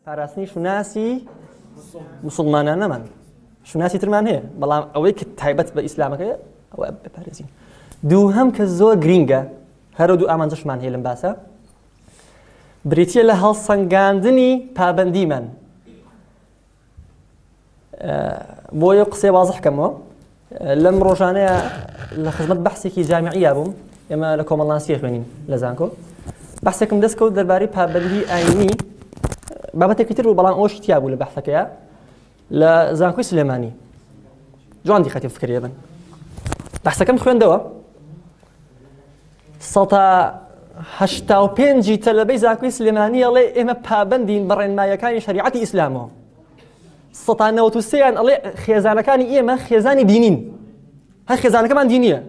پاراستنی شوناسی مسلمانانەمان شوناسی ترمان هەیە بەڵام ئەوەی کە تایبەت بە ئیسلامەکەیە ئەوە بپارێزین. دووهەم کە زۆر گرینگە هەرە دوو ئامانجەشمان هەیە لەم باسە بریتیە لە هەڵسەنگاندنی پابەندیمان. بۆ یە قسەی واضح بکەمەوە لەم ڕۆژانەیە لە خزمەت بەحسێکی جامعیە بووم ئێمە لە کۆمەڵانسیە خوێنین لە زانکۆ بەحسێکم دەستکەوت دەربارەی پابەندی ئاینی بابەتێکی تر بوو بەڵام ئەوەشی تیا بوو لە بەحسەکەیە لە زانکۆی سلێمانی جوان دیقەتی فکرێ بن بەحسەکەم خوێندەوە 85 تەلەبەی زانکۆی سلێمانی ئەڵێ ئێمە پابەندین بە ڕێنماییەکانی شەریعەتی ئیسلامەوە 93 ئەڵێ خێزانەکانی ئێمە خێزانی دینین هەر خێزانەکەمان دینیە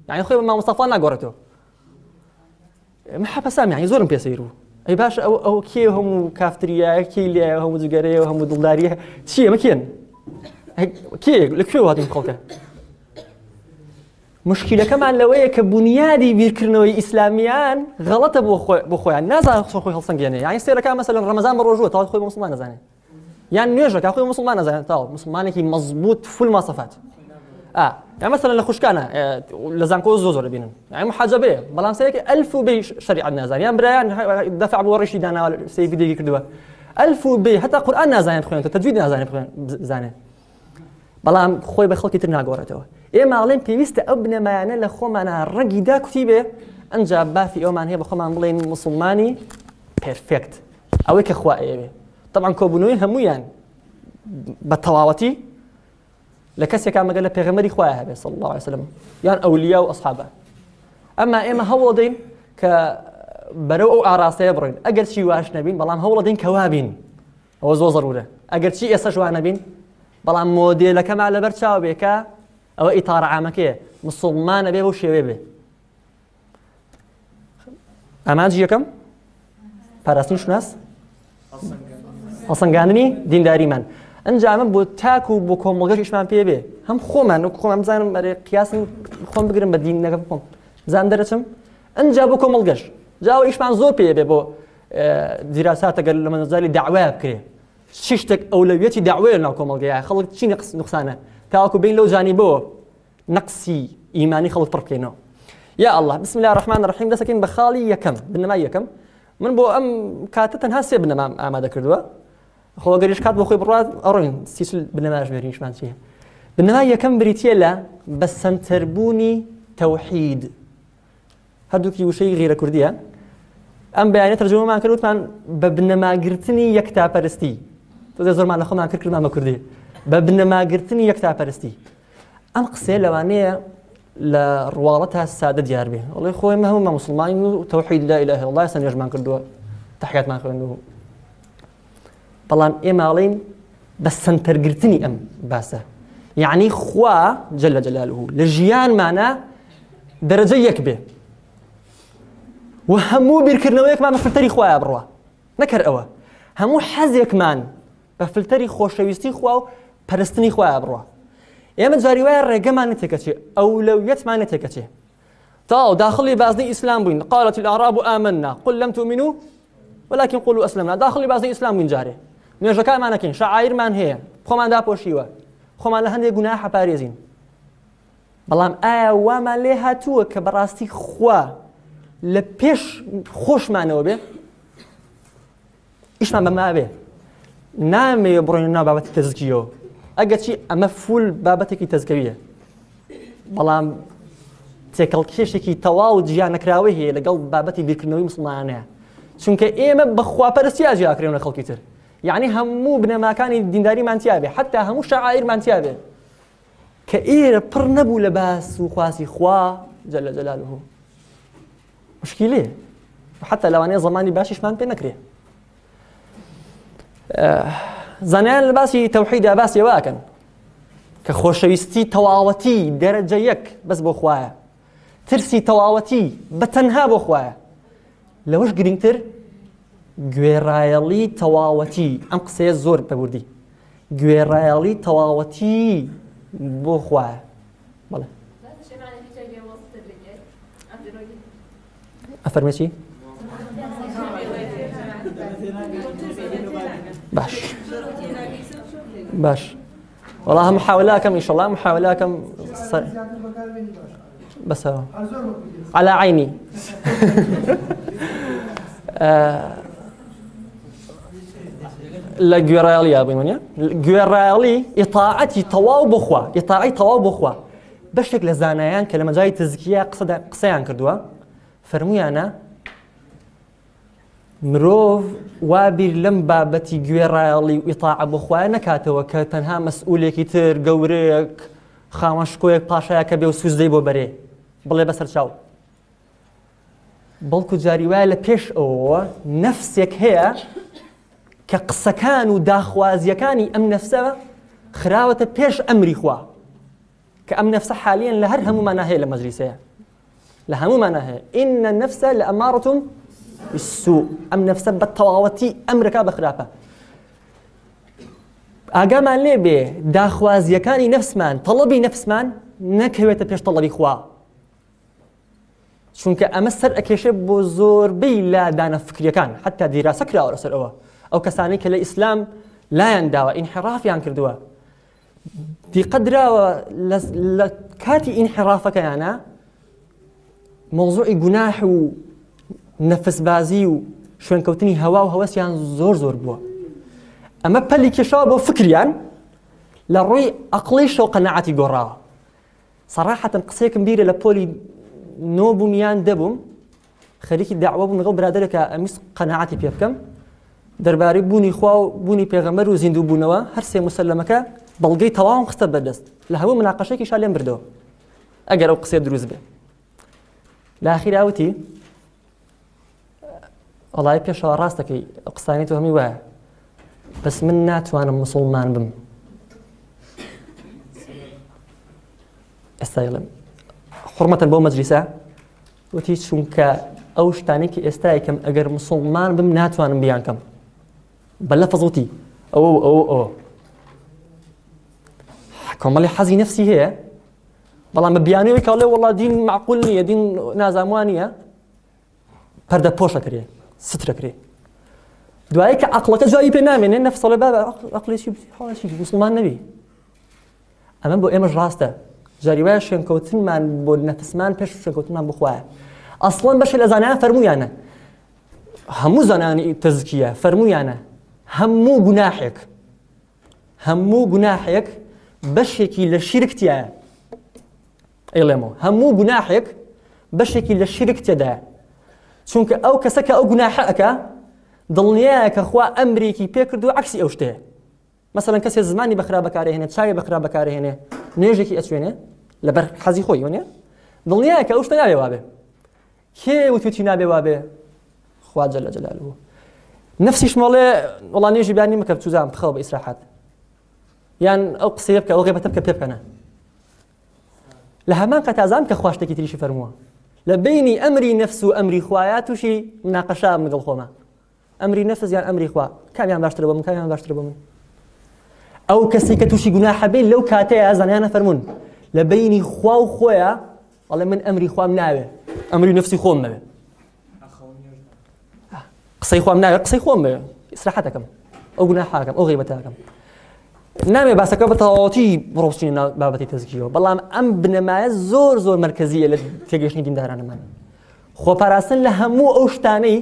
یعنی خۆی بە مامۆستافا ناگۆڕێتەوە محەپەسام یعنی زۆرم پێسەیر بوو ئەی باش ئەو کێ هەموو کافتریایە کێی لێ هەموو جگەرەیە و هەموو دڵداریە چی ئەمە کێن کێ لەکوێ هاتین خەڵکە مشکلەکەمان لەوەیە کە بنیادی بیرکردنەوەی ئیسلامیان غەڵەتە بۆ خۆیان نازانن خۆی هەڵسەنگێنێ یعنی سێرەکان مەسەلەن ڕەمەزان بە ڕۆژووە تاوات خۆی بە موسڵمان نەزانێت یان نوێژەکە خۆی مسلمان نەزانێت تاوە مسلمانێکی مەزبوط فول ماسەفات يعني مثلا لخوشكانا لزانكو زوزو بينن يعني محجبه بلان سيك 1000 بي شريعه نازان يعني بريان دفع بورشي دانا سي فيديو كدوا 1000 بي حتى قران نازان خوين تجويد نازان زانه بلان خوي بخلقي ترنا غورتو اي مالين بيست ابن ما انا لخومنا رقيدا كتيبه انجا بافي او مان هي بخومان بلين مسلماني بيرفكت اويك اخوائي طبعا كوبنوي هميان بالتواوتي لكسي كان مقال بيغمري خواه به صلى الله عليه وسلم يعني أولياء وأصحابه أما إما هولدين كبرو أو أراسة يبرين أجر شيء واش نبين بلام هولدين كوابين هو زو ضرورة أجر شيء يسش وانا نبين بلام موديل كما على برشاو بيكا أو إطار عامكية مسلمان به وشيء به أما جيكم فارسين شو ناس أصلاً قانني دين داري من انجا من بو تاكو بو كوملگەش ئیشمان پێ بێ هەم خۆمان بزانم بەرێ قیاسم خۆم بگرم بە دینەکەم خۆم زان دەرەچم انجا بۆ کۆمەڵگەش جاوە ئیشمان زۆر پێ بێ بۆ دیراساتەگەر لە مەنزاری داعوایە بکرێ چی شتێک ئەولەویەتی داعوەیە لەناو کۆمەڵگەیە خەڵک چی نقصانە تاوەکو بین لەو جانیبەوە نەقسی ئیمانی خەڵک پڕ بکەینەوە یا الله بسم الله الرحمن الرحیم دەسەکەین بە خاڵی یەکەم بنەمای یەکەم من بۆ ئەم کاتە تەنها سێ بنەما ئامادە کردووە خۆ گەریش کات بۆ خۆی بڕات ئەڕۆین سیسل بنەماش بێرینشمان چیە بنەمای یەکەم بریتیە لە بەسەمتەربوونی تەوحید هەردووکی وشەی غیرە کوردیە ئەم بەیانە تەرجەمەمان کرد وتمان بە بنەماگرتنی یەکتاپەرستی تۆ زۆرمان لە خۆمان کردمان بە کوردی بە بنەماگرتنی یەکتاپەرستی ئەم قسەیە لەوانەیە لە ڕواڵەتە سادە دیار بێ وڵی خۆی هەموومان موسڵمانین و تەوحید لا ئیلاهە ئیلڵڵاه سەنجێژمان کردووە تەحیاتمان خوێندووە بەڵام ئێماڵین بە سەنتەرگرتنی ئەم باسە یعنی خوا جەلە جەلالوه لە ژیانمانە دەرەجە یەک بێ و هەموو بیرکردنەوەیەکمان بە فلتەری خوایە بڕوا نەکەر ئەوە هەموو حەزێکمان بە فلتەری خۆشەویستی خوا و پەرستنی خوایە بڕوا ئێمە جاری وایە ڕێگەمان نەتێکەچێ ئەولەویەتمان نەتێکەچێ تاو داخلی بازنەی ئیسلام بووین قالت الأعراب آمنا قل لم تؤمنوا ولكن قولوا أسلمنا داخلی بازنەی ئیسلام بووین جارێ نوێژەکانمان نەکەین شەعائیرمان هەیە خۆمان داپۆشیوە خۆمان لە هەندێک گوناح پارێزین بەڵام ئایا وامان لێ هاتووە کە بەڕاستی خوا لە پێش خۆشمانەوە بێ ئیشمان بەما بێ نامەوێ بڕۆین ناو بابەتی تەزکیەوە ئەگەر چی ئەمە فول بابەتێکی تەزکەویە بەڵام تێکەڵکێشێکی تەواو جیا نەکراوەی هەیە لەگەڵ بابەتی بیرکردنەوەی موسڵمانانەیە چونکە ئێمە بە خواپەرستی ئاجیاکرێنە خەڵکی تر يعني همو بنەماکانی دینداریمان تیا بێ حتى هەموو شەعائیرمان تیا بێ کە ئێرە پڕ نەبوو لە باس و خواسی خوا جەلە جەلالوه مشکلەیە حتى لەوانەیە زەمانی باشیشمان پێ نەکرێ زانایان لە باسی تەوحیدە باسی ئەوەکەن کە خۆشەویستی تەواوەتی دەرەجە یەک بەس بۆ خوایە ترسی تەواوەتی بەتەنها بۆ خوایە لەوەش گرنگتر گوێڕایەڵی تەواوەتی ئەم قسەیە زۆر بەوردی گوێڕایەڵی تەواوەتی بۆ خوایە بەڵێ ئەفەرمێ چی؟ باش والله محاولاكم إن شاء الله محاولاكم بس على عيني. لا جويرالي أبي منيا جويرالي إطاعتي طواو بخوا إطاعي طواو بخوا بشكل زانيان كلمة جاي تزكية قصيان كردوا فرمي أنا مروف وابير لم بابتي جويرالي وإطاعة بخوا نكاتوا كتنها مسؤولية كتير جوريك خامش كويك باشا كبير وسوز ديبو بري بلي بسر شاو بلكو جاري ولا بيش أو نفسك هي كقسكان وداخوازيكاني أم نفسه خراوة بيش أمري خوا كأم نفسه حاليا لهرهم ما نهي لمجلسه لهم ما نهي إن النفس لأمارة بالسوء أم نفسه بالتواوتي أمرك بخرافة أقام لي به داخوازيكاني نفس مان طلبي نفس مان نكويت بيش طلبي خوا چونکە ئەمە سەر ئەکێشێ بۆ زۆربەی لادانە فکریەکان حتا دیراسە کراوە لەسەر ئەوە ئەو کەسانی کە لە ئیسلام لایان داوە ئینحرافیان کردووە دیقەت دراوە لە کاتی ئینحرافەکەیانە مۆزوعی گوناح و نەفسبازی و شوێنکەوتنی هەوا و هەوەسیان زۆر بووە ئەمە پەلی کێشاوە بۆ فکریان لە ڕووی عەقڵیش و قەناعەتی گۆڕاوە سەراحەتەن قسەیەکم بیرە لە پۆلی نۆبوومیان دەبووم خەریکی داعوە بووم لەگەڵ برادەرێکە ئەمیست قەناعەتی پێ بکەم دەربارەی بوونی خوا و بوونی پێغەمبەر و زیندوو بوونەوە هەر سێ موسەلەمەکە بەڵگەی تەواوم خستە بەردەست لە هەموو مناقەشەیەکیشا لێم بردەوە ئەگەر ئەو قسەیە دروست بێ لە ئاخیرا وتی وەڵای پێشەوە ڕاستەکەی ئەو قسانەی تۆ هەمی وایە بەس من ناتوانم موسڵمان بم ئێستاڵم حرمەتەن بۆ مەجلیسە وتی چونکە ئەو شتانی کە ئێستا یەکەم ئەگەر موسڵمان بم ناتوانم بیان کەم بە لەفەز وتی ئەوە کۆمەڵی حەزی نەفسی هەیە بەڵام بە بیانەوەی کاڵێ وەڵا دین معقول نییە دین نازانوان نییە پەردە پۆشەکرێ سترەکرێ دوایی کە عەقڵەکە جوابی پێ نامێنێ نەفسەڵێ بابە عەقڵێکی موسڵمان نەبی ئەمە بۆ ئێمەش ڕاستە جاری وایە شوێنکەوتنمان بۆ نەفسمان پێش شوێنکەوتنمان بخوایە ئەسڵەن بەشێک لە زانایان فەرموویانە هەموو زانانی تەزکیە فەرموویانە هەموو گوناحێک بەشێکی لە شیرک تایە ئەیڵێمەوە هەموو گوناحێک بەشێکی لە شیرک تێدایە چونکە ئەو کەسە کە ئەو گوناحە ئەکا دڵنیایە کە خوا ئەمرێکی پێ کردووە عەکسی ئەو شتەیە مەسەڵەن کەسێ زمانی بەخرا بەکارهێنێ چاوی بەخرا بەکارهێنێ نوێژێکی ئەچوێنێ لەبەر حەزی خۆی وانە دڵنیایە کە ئەو شتە نابێ وابێ کێ وتوتی نابێ وابێ خوا جەل جەلالوه نفسیش مەڵێ وەڵا نوێژی بیانی مەکە بچوزان بخەوە بە ئیسراحەت یان ئەو قسەیە بکە ئەو غیبەتە بکە پێ بکەنە لە هەمان قەتازام کە خوا شتێکی تریشی فەرمووە لە بینی ئەمری نەفس و ئەمری خوایە تووشی مناقەشە لەگەڵ خۆمە ئەمری نەفس یان ئەمری خوا کامیان باشترە بۆ من کامیان باشترە بۆ من ئەو کەسی کە تووشی گوناحە بێ لەو کاتەیە زانایانە فەرموون لە بینی خوا و خۆیە ئەڵێ من ئەمری خوام ناوێ ئەمری نەفسی خۆم نەوێ قسەی خۆم ناوێ قسەی خۆم بێ ئیسراحەتەکەم ئەو گوناحاکەم ئەو غیبەتەکەم نامێ باسەکە بە تەواوەتی بڕۆچینە بابەتی تەزکیەوە بەڵام ئەم بنەمایە زۆر مرکزیە لە تێگەیشتنی دیندارانەمان خۆپاراستن لە هەموو ئەو شتانەی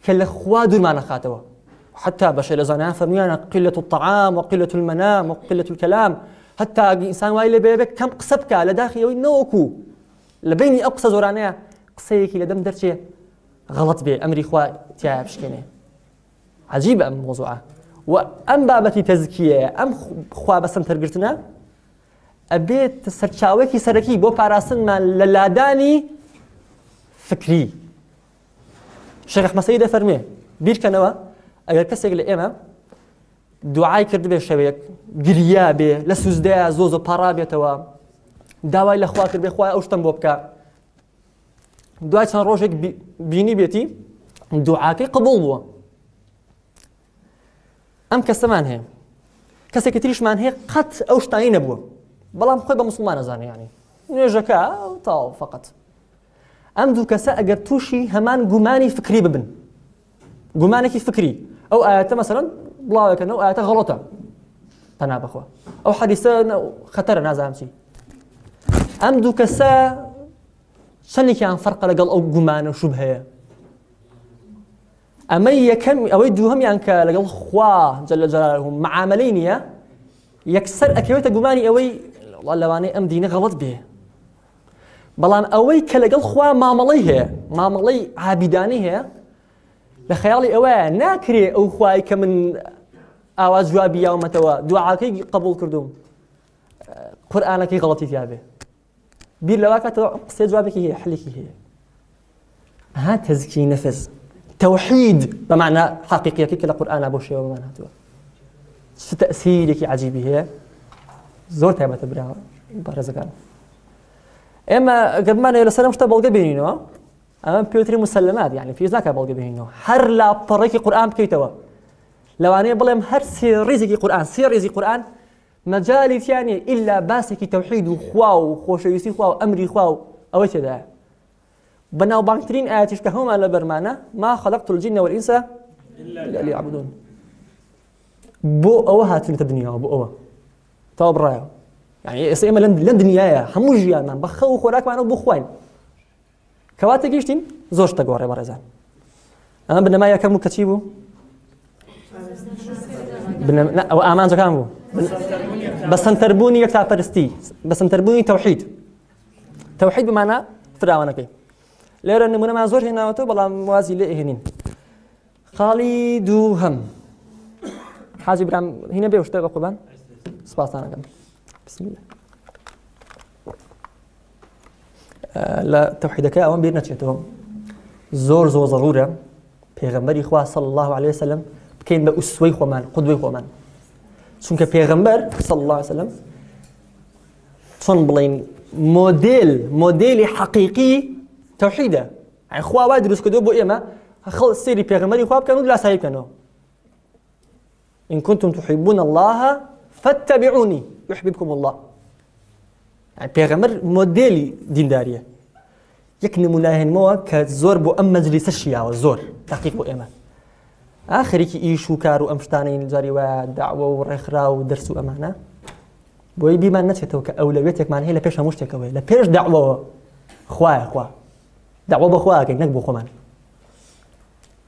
کە لە خوا دوورمان نەخاتەوە حتى بەشێ لە زانایان فەرموویانە قلة الطعام وقلة المنام وقلة الكلام حتى ئینسان وای لێ بێ کەم قسە بکە لە داخیەوەی نەوەکو لە بینی ئەو قسە زۆرانەیە قسەیەکی لە دەم دەرچێ غەڵەت بێ ئەمری خوا تایە بشکێنێ عەجیبە ئەم مۆزوعە و ئەم بابەتی تەزکیە ئەم خوا بەسەم تەرگرتنە ئەبێت سەرچاوێکی سەرەکی بۆ پاراستنمان لە لادانی فکری شێخ ئەحمەد سەیید دەفەرمێ بیرکەنەوە ئەگەر کەسێک لە ئێمە دوعای کرد بێ شەوێک گریا بێ لە سوزدەیە زۆ پاڕا بێتەوە داوای لە خوا کرد بێ خوای ئەو شتم بۆ بکە دوای چەند ڕۆژێک بینی بێتی دوعاکەی قبوڵ بووە ئەم کەسەمان هەیە کەسێکی تریشمان هەیە قەت ئەو شتانی نەبووە بەڵام خۆی بە موسڵمان نەزانێ یانی نوێژەکە تاو فەقەت ئەم دوو کەسە ئەگەر تووشی هەمان گومانی فکری ببن گومانێکی فکری ئەو ئاەتە مەسەڵەن بڵاوەکەن ئەو ئاەتە غەڵەتە پەنا بەخوا ئەو حەدیثە خەتەرە نازانم چی ئەم دوو کەسە چەندێکیان فەرقە لەگەڵ ئەو گومانە و شوبهەیە ئەمە یەکەم ئەوەی دووهەمیان کە لەگەڵ خوا جەل جەلالوه معاملەی نییە یەکسەر ئەکەوێتە گومانی ئەوەی لەوانەیە ئەم دینە غەڵەت بێ بەڵام ئەوەی کە لەگەڵ خوا مامەڵەی هەیە مامەڵەی عابیدانەی هەیە لە خەیاڵی ئەوەیە ناکرێ ئەو خوای کە من ئاوا جوابی یاومەتەوە دوعاکەی قبول کردوم قورئانەکەی غەڵەتی تیا بێ بیر لەوا کاتەوە قسەی جوابێکی هەیە حلێکی هەیە ها تەزکیەی نەفس توحيد بمعنى حقيقي كيف القرآن أبو شيء وما نهتوا تأثير كي عجيبة هي زورتها ما تبرع برزقان إما قد ما نقول السلام مش تبغى بيننا أما بيوتري مسلمات يعني في ذاك بلغ بيننا هر لا طريق القرآن بكيتوا لو أنا بلهم هر سيريزي قرآن سيريزي قرآن مجال يعني إلا باسك توحيد وخواو خوشيسي خواو أمري خواو أو كذا بناو بانكترين آياتش كهما لبرمانة ما خلقت الجن والإنس إلا ليعبدون بو أوها تلت الدنيا بو أوها طاب رايا يعني إما لندنيا حموجيا من بخو خوراك معنا بو خوين كواتي جيشتين زوج تقواري برزان أما بنما يكمل كتيبو لا أو أمان زكامو بس انتربوني يكتع فرستي بس انتربوني توحيد بمعنى فراوانا كي لێرە نمونەمان زۆر هێناوەتەوە بەڵام وازی لێ هێنین خاڵی دووهەم حاجی برام هینە بێ شتێک بە قوربان سپاسانەکەم بسم الله لە تەوحیدەکە ئەوەم بیر نەچێتەوە زۆر ضرورە پێغەمبەری خوا صلی الله عليه وسلم بکەین بە ئوسوەی خۆمان قودوەی خۆمان چونکە پێغەمبەر صلی الله عليه وسلم چۆن بڵێن مۆدێلی حەقیقی توحيده يعني خوا وادرس كدو بو إما خلص سيري بيغمري خواب كانوا لا سايب كانوا إن كنتم تحبون الله فاتبعوني يحببكم الله يعني بيغمر موديلي دين دارية يكن ملاهن موا كزور بو أم مجلس الشيعة والزور تحقيق بو إما آخر كي إيشو كارو أمشتانين الجاري ودعوة ورخرا ودرس أمانة بو يبي ما نتشتو كأولويتك معنى هي لبيش همشتكوي لبيش دعوة خوا دعوة بخوا كي نكبو خمان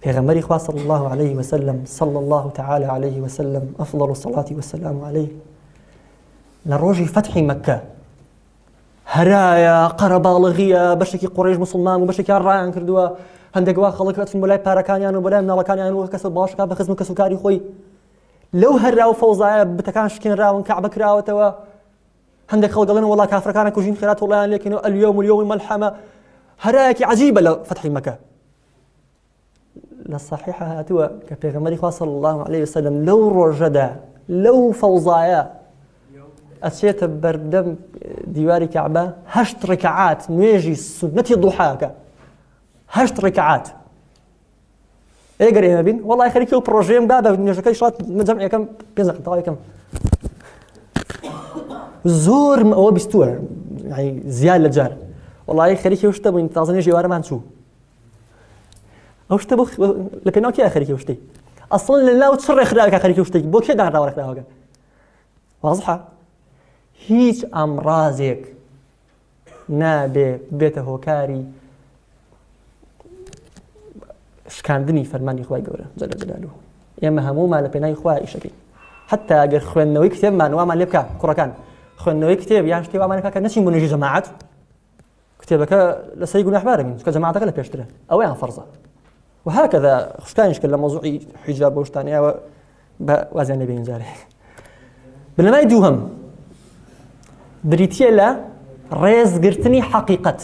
پیغمبر خوا صلى الله عليه وسلم صلى الله تعالى عليه وسلم أفضل الصلاة والسلام عليه لروجي فتح مكة هرايا قربالغية بشكي قريش مسلمان وبشكي الرايان كردوا هندق واخلك في المولاي باراكانيان وبلاي منالكانيان وكسب باشكا بخزم كسوكاري خوي لو هراو فوزايا بتكان شكين راون كعبك راوتوا هندق خلق لنا والله كافر كان كوجين خيرات والله لكن اليوم ملحمة هرايك عجيبة لفتح مكة للصحيحة هاتوا كبيغمبر صلى الله عليه وسلم لو رجدا لو فوزايا أشيت بردم ديواري كعبة 8 ركعات نيجي سنة ضحاك 8 ركعات ايه قري ما بين والله يخليك بروجيم بابا نيجي شرط مجمع كم بينزل طاوله كم زور هو بيستوع يعني زياده لجار والله يخليك وشتبو انت تازني جوار ما نشوف وشتبو لبينوكي اخريك وشتي اصلا لا وتشري خلاك اخريك وشتي بو كده دار ورا خلاك واضحه هيج امراضك نابي بيته هوكاري شكاندني فرماني خوای گەورە جل جلاله ئێمە هەموومان لە پێناوی خوا ئیشەکەین حتا ئەگەر خوێندنەوەی کتێبمان وامان لێ بکە کوڕەکان خوێندنەوەی کتێب یان شتێ وامان لێ بکە کە نەچین بۆ نوێژی جەماعەت کتێبەکە لە سەری گوناحبارە بین چونکە جەماعەتەکە لە پێشترە ئەوەیان فەرزە وهكذا خوشکانیش کرد لە مەوزوعی حیجاب و شتانەیەوە بە وازیان لێبێنین جارێ بنەمای دووهەم بریتیە لە ڕێزگرتنی حەقیقەت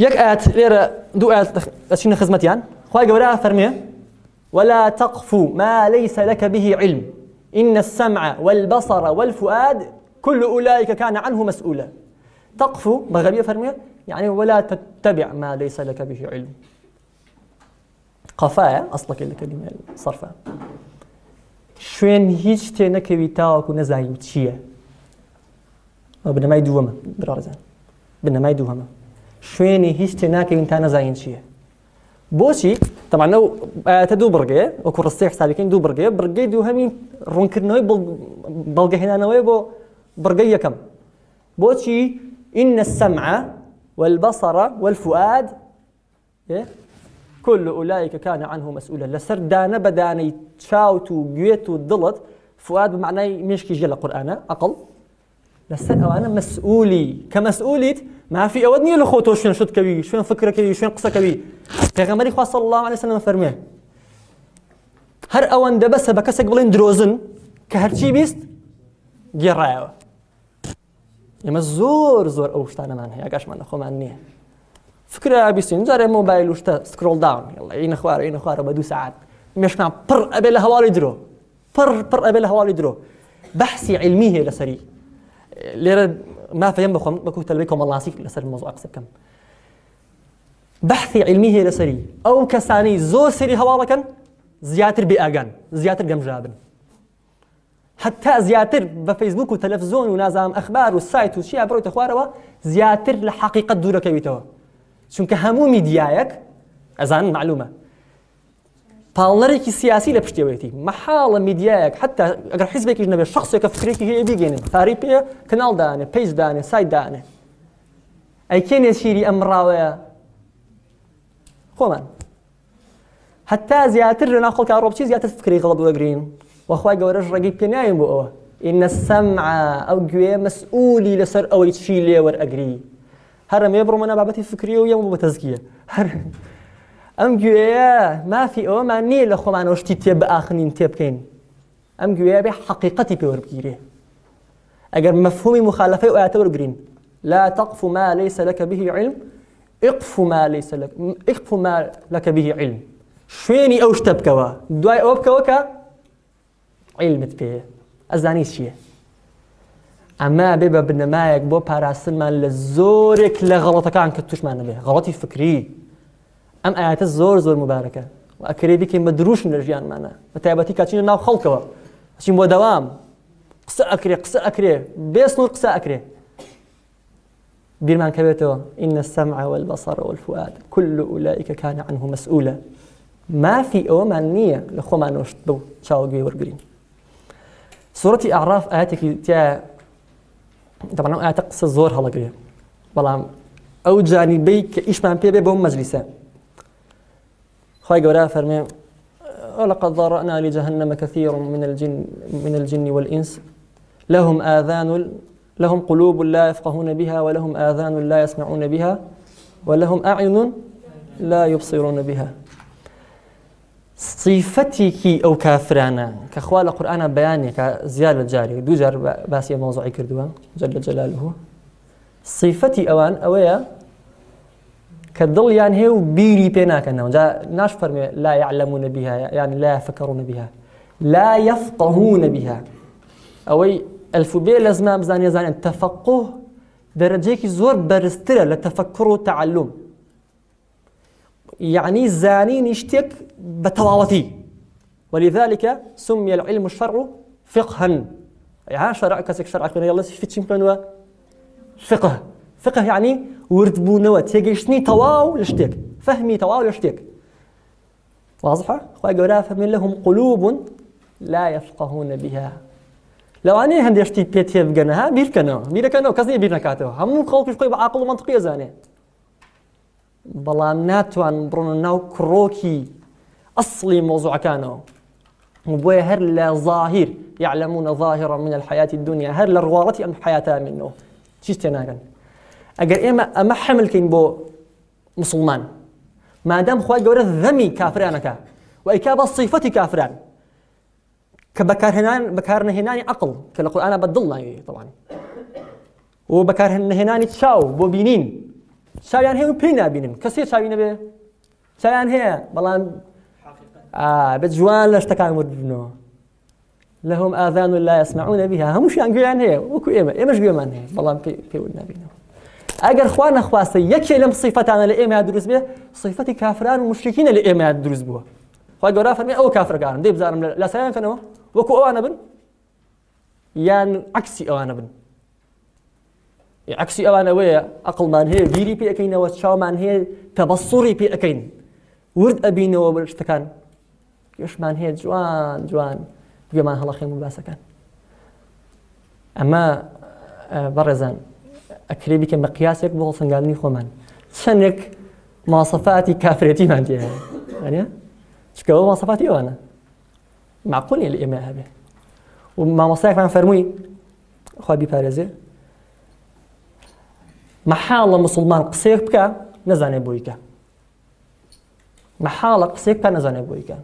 يك آيات ليرة دو آيات أشين خدمتيان خواي جوراء فرمية ولا تقف ما ليس لك به علم إن السمع والبصر والفؤاد كل أولئك كان عنه مسؤولا تقف بغبية فرمية يعني ولا تتبع ما ليس لك به علم قفايا أصلك الكلمة صرفة شوين هيج تنكوي تاوك ونزاي وتشيه بنما يدوما برارزان بنما يدوما شوێنی هیچ تێناکەوین تا نەزانین چییە بۆچی طبعا ئەو ئاەتە دوو بڕگەیە وەکو ڕستەی حسابەکەین دوو بڕگەی دووهەمی ڕوونکردنەوەی بەڵگەهێنانەوەی بۆ بڕگەی یەکەم بۆچی إن السمع والبصر والفؤاد كل أولئك كان عنه مسؤولا لسر دانا بداني تشاوتو جويتو دلت فؤاد بمعنى مشكي جل القرآن أقل لسر أنا مسؤولي كمسؤوليت ما في أودني لخوتو شون شد كبي شون فكرة كبي شون قصة كبي پیغمبری خوا صلی الله علیه وسلم فرمه هر اوان دبس بکسک بلین دروزن که هرچی بیست گیرایو اما زور اوشتانه من هی اگرش من خو من نیه فكرة بيسين جاري موبايل وشتا سكرول داون يلا این خوار بدو ساعات مش مع بر قبل هوالي درو بر قبل هوالي درو بحثي علميه لسري ليرة ما فهم بخم بكو تلبيكم الله سيك لسر الموضوع أقصد كم بحثي علميه لسري أو كساني زو سري هوالكن زياتر بأجان زياتر جمجابن حتى زياتر بفيسبوك وتلفزيون ونازم أخبار والسايت وشيء بروي تخواروا زياتر لحقيقة دورة كويتوا چونکە هەموو میدیایەک ئەزان معلومە پاڵنەرێکی سیاسی لە پشتێوەیەتی مەحاڵە میدیایەک حتا ئەگەر حیزبێکیش نەبێت شخصێکە فکرێکی هەیە بیگەێنن فاری پێ کەناڵ دانێ پەیج دانێ سایت دانێ ئەیکێنێ شیری ئەم ڕاوەیە خۆمان حتا زیاتر لەناو خەڵکا ڕۆبچی زیاتر فکری غەڵەت وەرگرین وەخوای گەورەش ڕێگەی پێنایەن بۆ ئەوە ئینە السەمع ئەو گوێ مەسئولی لەسەر ئەوەی چی لێ وەرئەگری هر ما يبرم أنا بابتي فكرية ويوم بتزكية هر أم جويا ما في أو ما نيل أخو معنا وش تيب آخرين تيب كين أم جويا بحقيقتي بيور بكيره أجر مفهومي مخالفة وأعتبر جرين لا تقف ما ليس لك به علم اقف ما لك به علم شويني أوش تبكوا دواي أوبكوا علمت بيه أزانيش شيء أما بيبقى بنمايك بو باراسلمان لزورك لغلطكان كتوش معنا به غلطي فكري أم آيات زور مباركة وأكري بك مدروش من الرجيان معنا متابتي كاتشين ناو خلقوا عشان بو دوام قصة أكري بيسنور قصة أكري بيرمان كبيتو إن السمع والبصر والفؤاد كل أولئك كان عنه مسؤولا ما في أومان نية لخو ما نوشت بو شاوقي ورقرين سورة أعراف آياتك تيا طبعا آيات قصة زور هلاقيه بلام أو جانبي كإيش ما بيه بهم مجلسه خاي قرأ فرمي ولقد ذرأنا لجهنم كثير من الجن والإنس لهم قلوب لا يفقهون بها ولهم آذان لا يسمعون بها ولهم أعين لا يبصرون بها صفتك أو كافرانا كأخوال القرآن بياني كزيادة جاري دو جار باسي موضوعي كردوا جل جلاله صفتي أوان أويا كالضل يعني هو بيري بيناك أنه جاء ناش فرمي لا يعلمون بها يعني لا يفكرون بها لا يفقهون بها أوي الفبيه لازم بزاني زاني التفقه درجيك زور برسترة للتفكر والتعلم يعني الزاني نشتك بتواوتي ولذلك سمي العلم الشرع فقها يعني شرع كسك شرع كنا يلا في تشمبنوا فقه يعني ورد بونوات يجيشني تواو لشتك فهمي تواو لشتك واضحة؟ خواهي قولا فمن لهم قلوب لا يفقهون بها لو أنا هندي أشتي بيتي بجنها بيركنوا كذي بيرنكاتوا هم خلقوا شوي بعقل ومنطقية زاني بلان ناتوان برونو كروكي أصلي موضوع كانوا وبوي هر لظاهر يعلمون ظاهرا من الحياة الدنيا هر لروارتي أم حياتها منه تشيش تناقن أجر أما حمل كين بو مسلمان ما دام خواهي قولة ذمي كافرانك وإكابة صفتي كافران بكارنا هناني عقل كالقول أنا بدلنا طبعا وبكارنا هناني تشاو بو بينين شاويان هي بينا بينن كسير شاوينا به شاويان هي بلان بجوان لاشتكى مدنو لهم آذان لا يسمعون بها هم شو يعني هي وكو إيمش بيمان هي بلان في ودنا بينه أجر إخواننا خواسي يكي لم صفتنا لإيمان دروس به صفتي كافران ومشركين لإيمان دروس به خواهي قرأ فرمي أو كافر كان ديب زارم لا سيان كانوا وكو أوانا بن يعني عكسي أوانا بن عكسي أوانا ويا أقل من هي فيري بي أكين وشاو من هي تبصري بي أكين ورد ئەبینەوە بە شتەکان گەشتمان هەیە جوان جوان گوێمان هەڵەخێن و باسەکان. ئەمە بەڕێزان ئەکرێ بکەن بە قیاسێک بۆ هەڵسەنگاندنی خۆمان. چەندێک مواصفاتی کافرێتیمان تێ هەیە چکەوە مواصفاتی ئەوانە معقول نیە لە ئێمە هەبێ. و مامۆستایەکمان فەرمووی خوا بیپارێزێ مەحاڵە موسڵمان قسەیەک بکە نەزانێ بۆی کە، مەحاڵە قسەیەک بکە نەزانێ بۆی کە.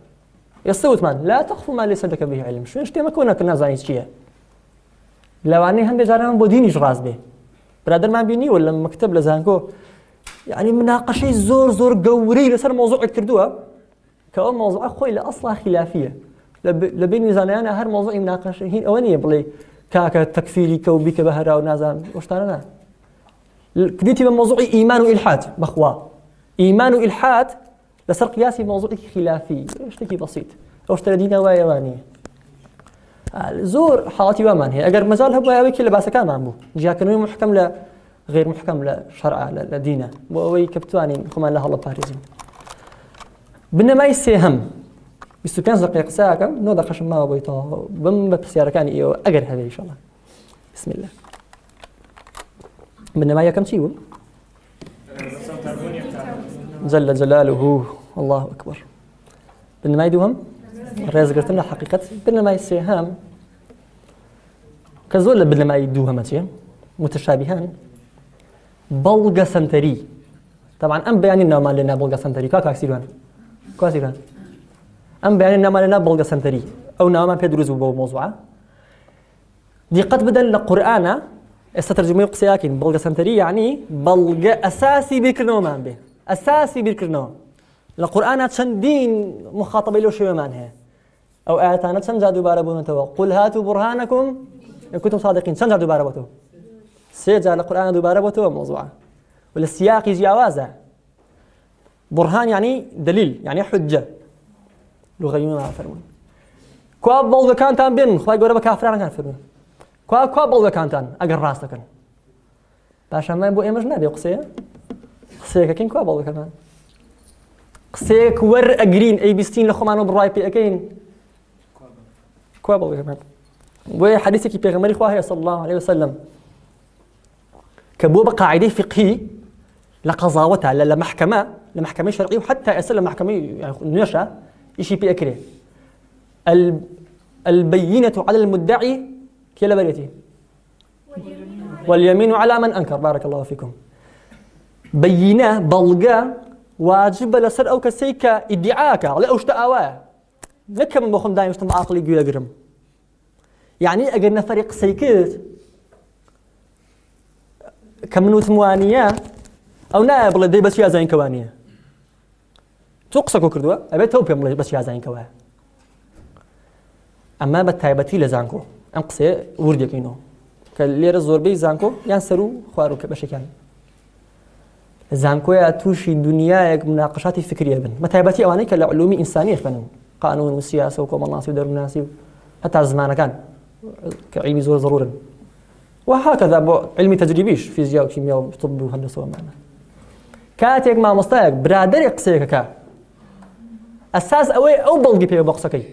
ئێستا وتمان لا تەخف ما لەیسە لەکە به علم، شوێن شتێ مەکەونە کە نازانی چییە. لەوانەیە هەندێک جاران بۆ دینیش ڕاست بێ. برادرمان بینیوە لە مەکتەب لە زانکۆ یعنی مناقەشەی زۆر زۆر گەورەی لەسەر مۆزوعێک کردووە کە ئەو مۆزوعە خۆی لە ئەسڵا خلافیە. لە بینی زانایانە هەر مۆزوعی مناقەشە هین ئەوە نییە بڵێ کاکە تەکفیری کە و بیکە بە هەرا و نازان ئەو شتانە نا. کردیتی بە مۆزوعی ئیمان و ئیلحاد بەخوا. ئیمان و ئیلحاد لەسەر قیاسی مۆزوعێکی خلافی شتێکی بەسیط. ئەو شتە لە دینە وایە وانە. زۆر حاڵەتی وامان هەیە ئەگەر مەجال هەبوو ئەوەی لە باسەکانمان بوو جیاکردنەوەی محکەم لە غیر محکەم لە شەرع لە دینە بۆ ئەوەی کە بتوانین خۆمان لە هەڵە پارێزین. بنەمای سێهەم 25 دقیقە قسەکەم 9 دقیقەشم ماوە بۆی تەواو بم بە پرسیارەکانی ئێوە ئەگەر هەبێ ئینشاءالله. بسم الله. بنەمای یەکەم چی بوو؟ جل جلاله الله أكبر. بنەمای دووهەم ڕێزگرتن لە حەقیقەت. بنەمای سێهەم کە زۆر لە بنەمای دووهەمە چیە متشابهان بەڵگە سەنتەری. طبعا ئەم بەیانی ناومان لێنا بەڵگە سەنتەری کاکسیروان کاسیروان ئەم بەیانی ناومان لێنا بەڵگە سەنتەری ئەو ناومان پێ دروست بوو بۆ مۆزوعە. دیقەت بدەن لە قورئانە ئێستا تەرجمەی قسەیەکەین. بەڵگە سەنتەری یعنی بەڵگە ئەساسی بیرکردنەوەمان بێ، ئەساسی بیرکردنەوە. لە قورئانە چەندین مخاطبەی لەو شێوەمان هەیە. ئەو ئاەتانە چەند جار دووبارە بوونەتەوە قل هاتوا برهانكم إن كنتم صادقين. چەند جار دووبارە بۆتەوە؟ 3 جار لە قورئانە دووبارە بۆتەوە مۆزوعە و لە سیاقی جیاوازە. برهان يعني دليل يعني حجة لغوي ما فرمون. كوا بەڵگەکانتان بێن خوای گەورە بە کافرانەکان فەرمووی کوا بەڵگەکانتان ئەگەر ڕاست دەکەن. پاشان بۆ ئێمەش نابێ قسەیەکەکەین کوا بەڵگەکەمان قسەیەک وەرئەگرین ئەی بیستین لە خۆمان و بڕای پێ ئەەکەین کوا بەڵگەکەمان. بۆیە حەدیثێکی پێغەمبەری خوا هەیە صلی الله عليه وسلم کە بۆ بە قاعدەی فقهی لە قەزاوەتە لە محکمەی شەرعی و حتا ئێستا لە محکمەی نوێشە ئیشی پێ ئەکرێ. البينة على المدعي كلا بريتي واليمين على من أنكر. بارك الله فيكم. بينة بلغة واجب لسر أو كسيك ادعاك على أوشت آواه نكم بخم دايم استمع عقلي جوا جرم. يعني أجرنا فريق سيكت كمنوت موانية أو نائب الله دي بس يا زين كوانية تقصك وكردوا أبي توبي ملا بس يا زين كواه. أما بالتايبتي لزانكو أم قصة وردك إنه كاللي رزور بي زانكو ينسرو خوارو كبشكان زانكو يا توشي دنيا مناقشات فكرية بن متايبتي أواني كالعلوم إنسانية فنن قانون والسياسة وكوم الناس ودار الناس حتى زمان كان كعلمي زور ضرورا وهكذا علمي تجريبيش فيزياء وكيمياء وطب وهندسة ومعنى كاتيك مع مستايق برادر قصيك كا أساس أو بلغي بيه بقصكي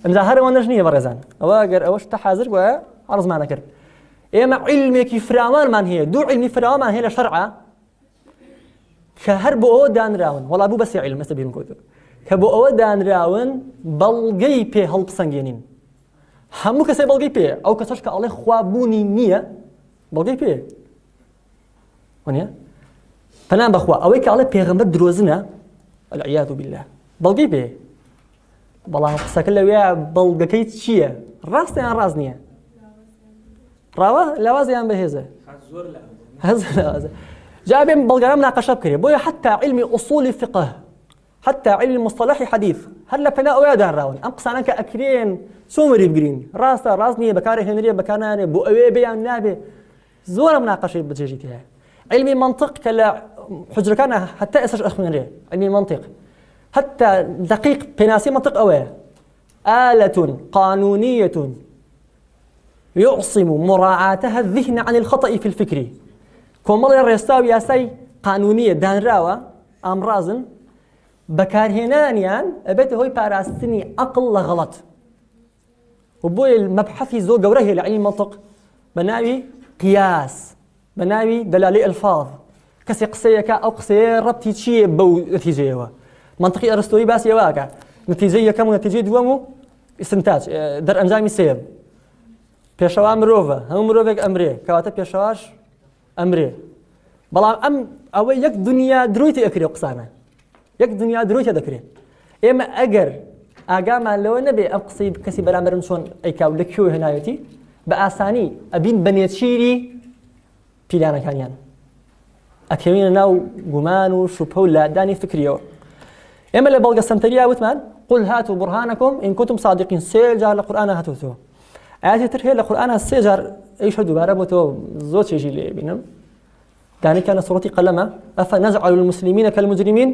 مزاهر ونجنية برزان أواجر أوش تحازر وعرض معنا كرب. إما علمك فرامان من هي دو علمي فرامان هي لشرعة كهرب أو دان راون والله أبو بس علم استبين كوتو كبو أو دان راون بلغي بيه هلب سنجينين همو كسي بلغي بيه أو كسرش كالله خوابوني نية بلغي بيه ونيا فنان بخوا أوي كالله بيغمبر دروزنا العياذ بالله بلغي بيه بەڵام قسەکە لەوێ بەڵگەکەی چییە؟ ڕاستە یان ڕاست نییە؟ ڕاوە لاوازە یان بەهێزە؟ هەز لاوازە. جا بێم بەڵگانە مناقەشە بکرێ بۆیە حتا علمی ئوصولی فقه حتا علمی مصطلحی حەدیث هەر لە پەنا ئەوەیە دانراون ئەم قسانە کە ئەکرێن چۆن وەری بگرین ڕاستە ڕاست نییە بەکارە هێنرێ بەکار نانێ بۆ ئەوێ بێیان نابێ زۆرە مناقەشەی بەجێژی هەیە. علمی منطق کە لە حجرەکانە حتا ئێستاش ئەخوێنرێ علمی منطق حتى دقيق بناسي منطق أويه آلة قانونية يعصم مراعاتها الذهن عن الخطأ في الفكر. كمال الرستاوي ياسي قانونية دان راوة أمرازن بەکارهێنانیان ئەبێتە هۆی پاراستنی عەقڵ لە غەڵەت و بۆیە مەبحەثی زۆر گەورە هەیە لە عیلمی مەنتیق بە ناوی قیاس بە ناوی دەلالی ئەلفاظ کەسێک قسەیەکە ئەو قسەیە ڕەبتی چییە بەو نەتیجەیەوە منطقی ئەرسطۆیی باسی ئەوەکە نەتیجەی یەکەم و نەتیجەی دووەم و ئیستنتاج دەرئەنجامی سێم پێشەوا مرۆڤە هەموو مرۆڤێک ئەمرێ کەواتە پێشەواش ئەمرێ بەڵام ئەم ئەوە یەک دنیا درویتە ئەکرێ قسانە یەک دنیا درویتە دەکرێت ئێمە ئەگەر ئاگامان لەوە نەبێ ئەم قسەی کەسی بەرامبەرم چۆن ئەیکاو لەکوێ هێناوێتی بە ئاسانی ئەبین بە نێچیری پیلانەکانیان ئەکەوینە ناو گومان و شوبهە و لادانی فکریەوە ئێمە لە بەڵگە سەمتەریا وتمان قل هاتوا برهانكم إن كنتم صادقين سێ جار لە قورئانە هاتووەتەوە ئاياتی تر هەیە لە قورئانە سێ جار ئەیشە دووبارە بۆتەوە زۆر چێژی لێ بینم دانیکە لە سوڕەتی قەلەمە أفنجعل المسلمين كالمجرمين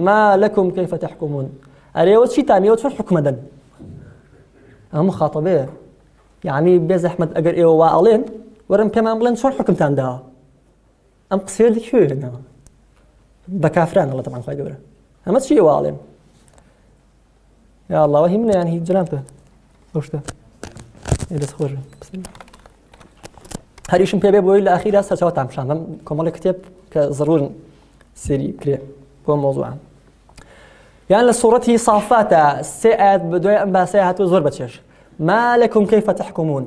ما لكم كيف تحكمون ئەرێوە چیتانەوە چۆن حکومە دەن ئەمە مخاطبەیە یعنی بێز ئەحمەد ئەگەر ئێوە وا ئەڵێن وەرن پێمان بڵێن چۆن حکمتان داوە ئەم قسەیە لەکوێ هێناوە بە کافران ئەڵێ تەبعاً خوای گەورە ئەمە چی ئێوە ئاڵێن یا الله وهی منە یان هیچ جنابتە ئەو شتە دەست خۆشە هەریشم پێ بێ بۆی لە ئەخیرا سەرچاوەتان پیشاندەم کۆمەڵێک کتێب کە ضرورن سێری بکرێ بۆ مۆزوعان یان لە سوڕەتی صافاتە سێ ئاەت بەدوای ئەم باسەیە هاتووە زۆر بەچێش ما لەکم كيف تحكمون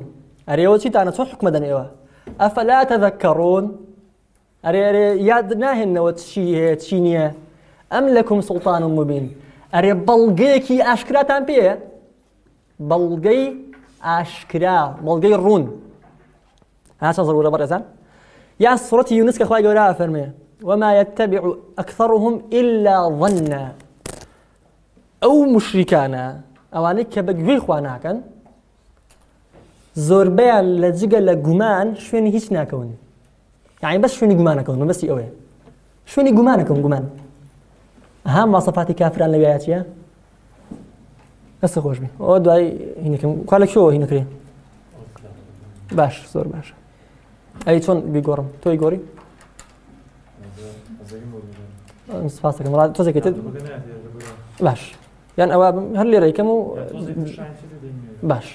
ئەرێوە چیتانە چۆن حکمە دەن ئێوە ئەفەلا تەذەکەڕون ئەرێ یاد ناهێننەوە چی هەیە چی نییە ئەم لەکم سوڵتان مبین ئەرێ بەڵگەیەکی ئاشکراتان پێیە بەڵگەی ئاشکرا بەڵگەی ڕوون هاچە ضرورە بەڕێزان یا سوڕەتی یونس کە خوای گەورە فەرمێ وما يتبع أكثرهم إلا ظنا ئەو مشریکانە ئەوانەی کە بەگوێی خوا ناکەن زۆربەیان لە جگە لە گومان شوێنی هیچ ناکەون یعنی بەس شوێنی گومانەکەون بەسی ئەوەیە شوێنی گومانەکەون گومان ئەها ماسەفاتی کافران لەوێیە چییە دەستە خۆش بێ ئەوە دوای هینەکەم کوا لەکوێوە هینەکرێ باش زۆر باشە ئەی چۆن بیگۆڕم تۆی گۆڕی سپاس دەکەم وڵات تۆزێکێتت باش یان ئەوە هەر لێرە یکەم و باش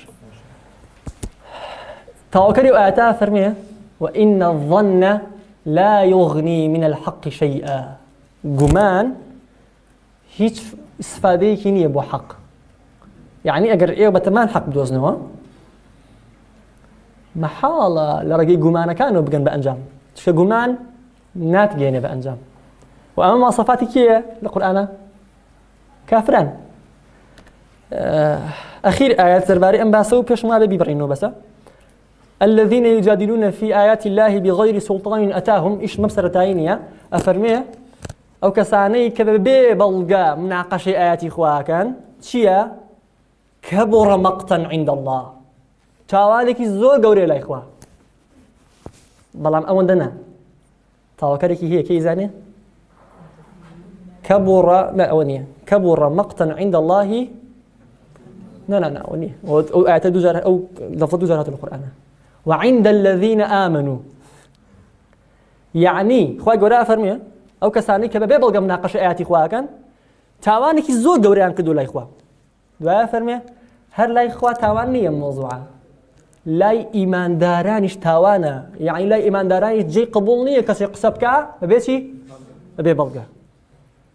تەواوکەری و ئاەتە فەرمێ وإن الظن لا يغني من الحق شيئا گومان هیچ استفادەیەکی نییە بۆ حەق یعنی ئەگەر ئێوە بەتەمان حەق بدۆزنەوە مەحاڵە لە ڕێگەی گومانەکانەوە بگەن بە ئەنجام چکە گومان ناتگەێنێ بە ئەنجام و ئەمە ماسەفاتی کێیە لە قورئانە کافران أخير آيات زرباري أم باسو بيش ما بي برينو بس الذين يجادلون في آيات الله بغير سلطان أتاهم إيش مبصر تاينيا أفرميه أو كساني كببي بلغا مناقشة آيات إخواكان شيا كبر مقتا عند الله تاوالك زور قوري لا إخوة بلام أون دنا تاوكرك هي كيزاني كبر لا أونية كبر مقتا عند الله لا أونية أو آيات دوزار أو لفظ دوزارات القرآن وعند الذين آمنوا يعني خواهي قوراء فرمية أو كساني كبابي بلغا مناقشة آياتي خواهي كان تاواني كي زور قوريان كدو لا إخوة دواء فرمية هر لا إخوة تاواني موضوعة لاي إيمان دارانيش تاوانا يعني لاي إيمان دارانيش جي قبولنية كسي قسبكا ببيتي ببي بلغا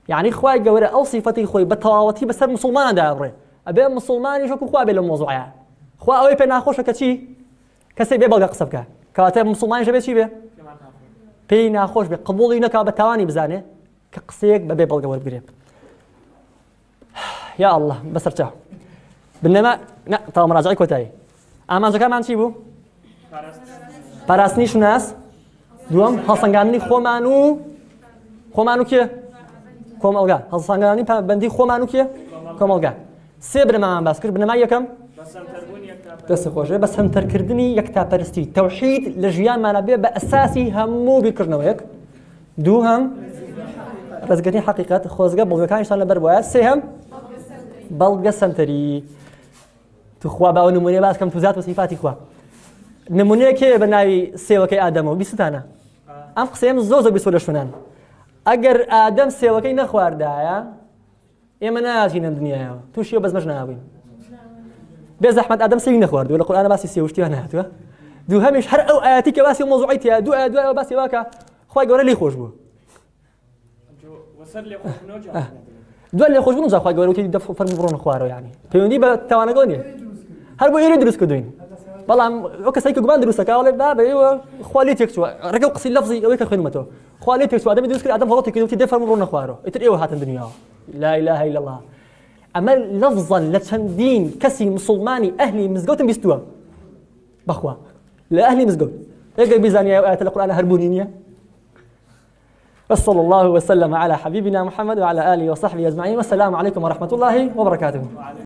يعني خواهي قوراء أو صفتي خوي بطواوتي بسر مسلمان دابري أبي مسلمان يشوفوا خوا بين الموضوع خوا أوي بين خوشة كشي كسي بيبلغ قصبك كاتب مسلمان يشوف شيء بين خوش بقبولي نكا بتواني بزانه كقصيك بيبلغ وربريب يا الله بس ارجع بينما لا طبعا مراجعي كوتاي أما جاك ما نشيبه پاراستنی شناس دوم هەڵسەنگاندنی خۆمان و کێ کۆمەڵگا هەڵسەنگاندنی بەندی خۆمان و کێ کۆمەڵگا سێ بنەمامان باس کرد بنەمای یەکەم دەست خۆشە بە سەمتەرکردنی یەکتاپەرستی تەوحید لە ژیانمانە بێ بە ئەساسی هەموو بیرکردنەوەیەک دووهەم ڕێزگرتنی حەقیقەت خۆزگە بەڵگەکانیشتان لەبەر وایە سێهەم بەڵگە سەمتەری توخوا باو نمونێ باس کەم تو زات و سیفاتی خوا نمونەیەکێ بە ناوی سێوەکەی ئادەمەوە بیستانە ئەم قسەیەم زۆر زۆر بیست لە شوێنان ئەگەر ئادەم سێوەکەی نەخواردایە ئێمە ناتینە دنیاەوە تووشی بەس مەش ناوین بێز ئەحمەد ئادەم سەوی نەخواردووە لە قورئانە باسی سێوشتیوان هاتووە دوو هەمیش هەر ئەو ئاەتی کە باسی مۆزوعی تیا دوو ئاەت دوای باسی واکە خوای گەورە لێی خۆش بوو دوای لێ خۆش بوون جا خوای گەورە وتی دەف فەرموو بڕۆنە خوارەوە یعنی پەیوەندی بە تاوانەکەەوە نییە هەر بۆ ئێرە دروست کردوین بەڵام ئەو کەسایی کە گومان دروستەکە وڵێ بابە ئێوە خوا لێ تێک چووە ڕێگە و قسەی لەفزی ئەوەی کە خوێنمەتەوە خوا لێ تێک چووە ئادەمی دروست کرد ئادەم هەڵەتی کردوتی دێ فەرموو بڕۆنە خوارەوە ئیتر ئێوە هاتن دنیاوە لا إله إلا الله ئەمە لەفزەن لە چەندین کەسی مسلمانی ئەهلی مزگەوتم بیستووە بەخوا لە ئەهلی مزگەوت ئێگەر بیزانیە ئەو ئاەتە لە قورئانە هەربوونی نییە وصلى الله وسلم على حبيبنا محمد وعلى آله وصحبه أجمعين والسلام عليكم ورحمة الله وبركاته